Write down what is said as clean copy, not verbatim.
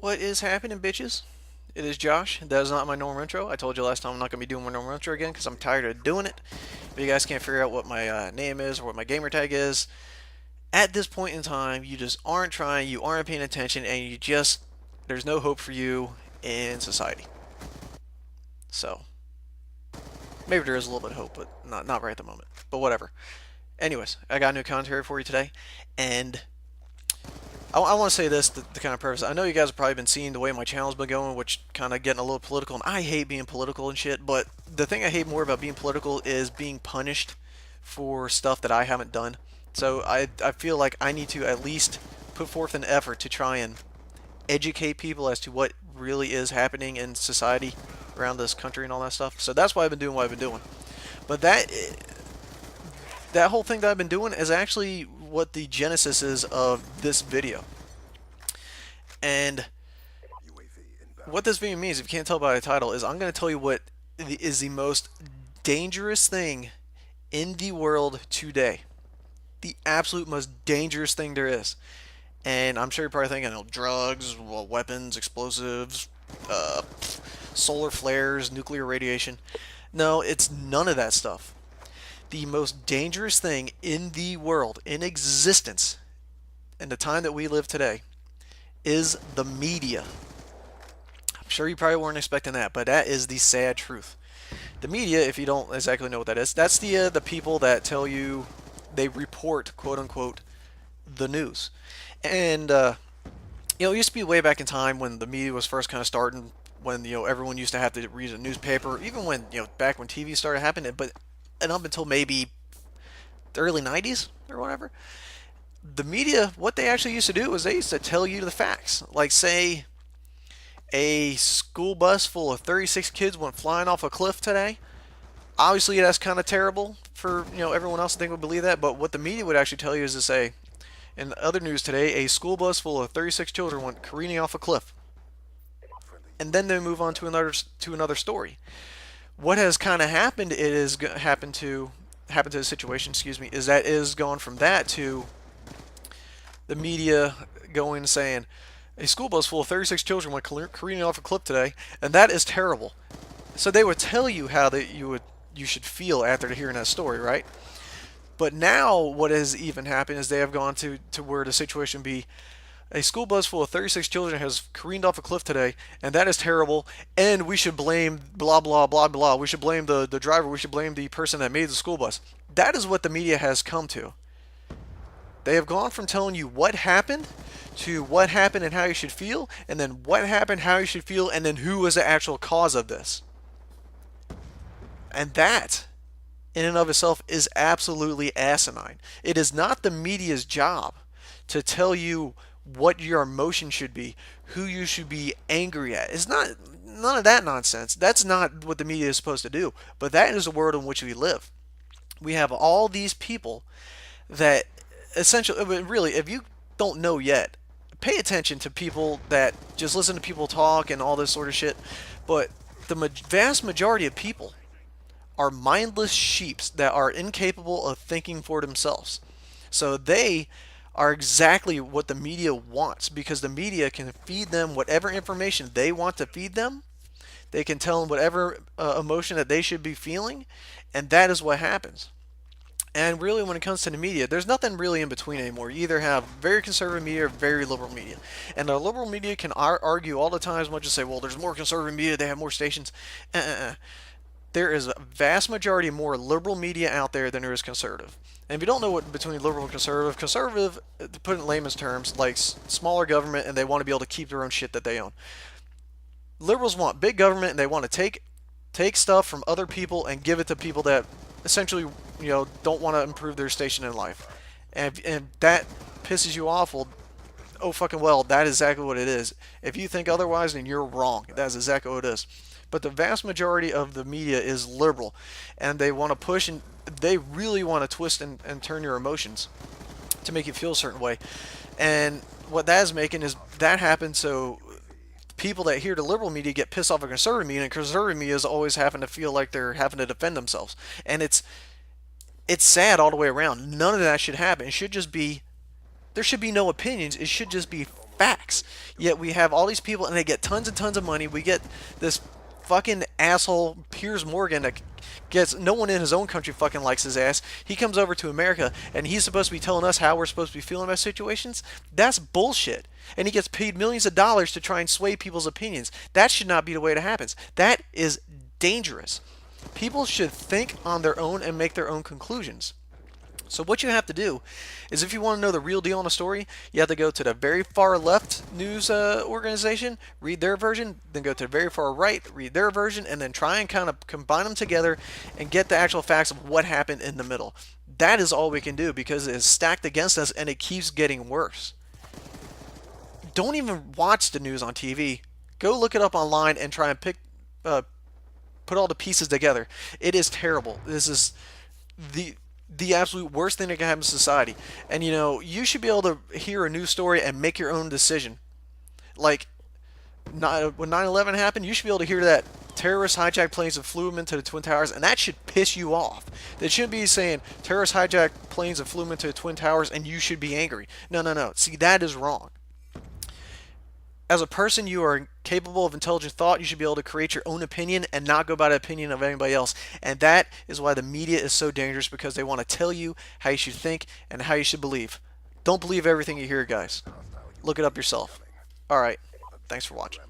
What is happening, bitches? It is Josh. That is not my normal intro. I told you last time I'm not going to be doing my normal intro again because I'm tired of doing it. But you guys can't figure out what my name is or what my gamer tag is. At this point in time, you just aren't trying, you aren't paying attention, and there's no hope for you in society. So, maybe there is a little bit of hope, but not right at the moment. But whatever. Anyways, I got new commentary for you today, and I want to say this, the kind of purpose. I know you guys have probably been seeing the way my channel's been going, which kind of getting a little political, and I hate being political and shit, but the thing I hate more about being political is being punished for stuff that I haven't done. So I feel like I need to at least put forth an effort to try and educate people as to what really is happening in society around this country and all that stuff. So that's why I've been doing what I've been doing. But that whole thing that I've been doing is actually what the genesis is of this video. And what this video means, if you can't tell by the title, is I'm going to tell you what is the most dangerous thing in the world today. The absolute most dangerous thing there is. And I'm sure you're probably thinking, drugs, weapons, explosives, solar flares, nuclear radiation. No, it's none of that stuff. The most dangerous thing in the world, in existence, in the time that we live today, is the media. I'm sure you probably weren't expecting that, but that is the sad truth. The media, if you don't exactly know what that is, that's the people that tell you, they report, quote unquote, the news. And it used to be way back in time when the media was first kind of starting, when everyone used to have to read a newspaper, even when back when TV started happening, but and up until maybe the early 90s or whatever, the media, what they actually used to do is they used to tell you the facts. Like, say, a school bus full of 36 kids went flying off a cliff today. Obviously, that's kind of terrible for everyone else to think would believe that. But what the media would actually tell you is to say, in other news today, a school bus full of 36 children went careening off a cliff, and then they move on to another story. What has kind of happened? It is happened to the situation. Excuse me. Is that is gone from that to the media going and saying a school bus full of 36 children went careening off a cliff today, and that is terrible. So they would tell you how that you should feel after hearing that story, right? But now what has even happened is they have gone to where the situation be a school bus full of 36 children has careened off a cliff today, and that is terrible, and we should blame blah, blah, blah, blah. We should blame the driver. We should blame the person that made the school bus. That is what the media has come to. They have gone from telling you what happened to what happened and how you should feel, and then what happened, how you should feel, and then who was the actual cause of this. And that, in and of itself, is absolutely asinine. It is not the media's job to tell you what your emotion should be, who you should be angry at. It's not none of that nonsense. That's not what the media is supposed to do. But that is the world in which we live. We have all these people that essentially, really, if you don't know yet, pay attention to people that just listen to people talk and all this sort of shit. But the vast majority of people are mindless sheeps that are incapable of thinking for themselves. So they are exactly what the media wants, because the media can feed them whatever information they want to feed them. They can tell them whatever emotion that they should be feeling, and that is what happens. And really, when it comes to the media, there's nothing really in between anymore. You either have very conservative media or very liberal media. And the liberal media can argue all the time as much as say, well, there's more conservative media, they have more stations. There is a vast majority more liberal media out there than there is conservative. And if you don't know what between liberal and conservative, to put it in layman's terms, like smaller government, and they want to be able to keep their own shit that they own. Liberals want big government, and they want to take stuff from other people and give it to people that essentially don't want to improve their station in life. And that pisses you off, well, oh fucking well, that is exactly what it is. If you think otherwise, then you're wrong. That's exactly what it is. But the vast majority of the media is liberal, and they want to push, and they really want to twist and turn your emotions to make you feel a certain way. And what that is making is that happens so people that hear the liberal media get pissed off at conservative media, and conservative media is always having to feel like they're having to defend themselves. And it's sad all the way around. None of that should happen. It should just be, there should be no opinions. It should just be facts. Yet we have all these people, and they get tons and tons of money. We get this fucking asshole Piers Morgan that gets no one in his own country fucking likes his ass. He comes over to America and he's supposed to be telling us how we're supposed to be feeling about situations. That's bullshit. And he gets paid millions of dollars to try and sway people's opinions. That should not be the way it happens. That is dangerous. People should think on their own and make their own conclusions. So what you have to do is, if you want to know the real deal on a story, you have to go to the very far left news organization, read their version, then go to the very far right, read their version, and then try and kind of combine them together and get the actual facts of what happened in the middle. That is all we can do because it is stacked against us and it keeps getting worse. Don't even watch the news on TV. Go look it up online and try and put all the pieces together. It is terrible. This is the absolute worst thing that can happen to society. And you should be able to hear a news story and make your own decision. Like when 9/11 happened, you should be able to hear that terrorists hijacked planes and flew them into the Twin Towers, and that should piss you off. They shouldn't be saying terrorists hijacked planes and flew them into the Twin Towers, and you should be angry. No, no, no. See, that is wrong. As a person, you are capable of intelligent thought. You should be able to create your own opinion and not go by the opinion of anybody else. And that is why the media is so dangerous, because they want to tell you how you should think and how you should believe. Don't believe everything you hear, guys. Look it up yourself. All right. Thanks for watching.